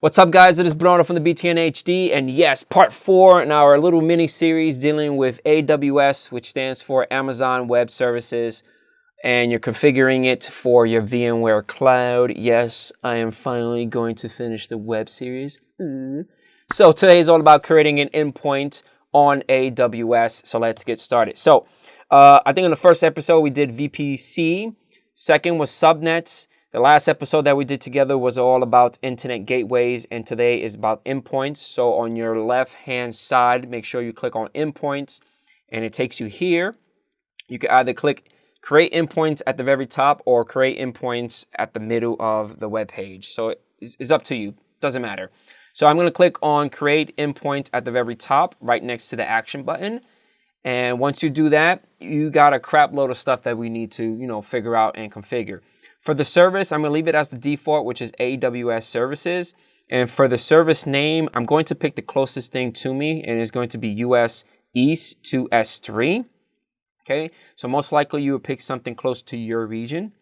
What's up, guys? It is Bruno from the BTNHD, and yes, part 4 in our little mini series dealing with AWS, which stands for Amazon Web Services, and you're configuring it for your VMware Cloud. Yes, I am finally going to finish the web series. So today is all about creating an endpoint on AWS. So let's get started. So I think in the first episode we did VPC. Second was subnets. The last episode that we did together was all about internet gateways, and today is about endpoints. So on your left-hand side, make sure you click on endpoints, and it takes you here. You can either click create endpoints at the very top or create endpoints at the middle of the web page. So it's up to you. Doesn't matter. So I'm going to click on create endpoint at the very top, right next to the action button. And once you do that, you got a crap load of stuff that we need to, figure out and configure. For the service, I'm going to leave it as the default, which is AWS services. And for the service name, I'm going to pick the closest thing to me, and it's going to be US East to S3. Okay, so most likely you would pick something close to your region.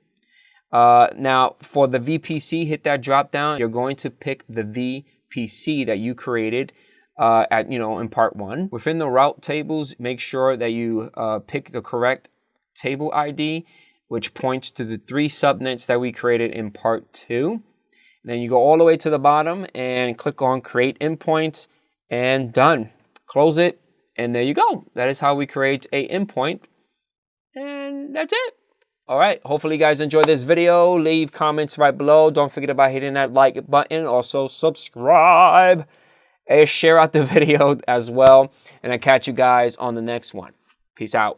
Now, for the VPC, hit that drop down. You're going to pick the VPC that you created in part 1. Within the route tables, make sure that you pick the correct table ID, which points to the 3 subnets that we created in part 2. And then you go all the way to the bottom and click on create endpoint, and done. Close it, and there you go. That is how we create a endpoint, and that's it. All right, hopefully you guys enjoyed this video. Leave comments right below. Don't forget about hitting that like button. Also subscribe and share out the video as well. And I'll catch you guys on the next one. Peace out.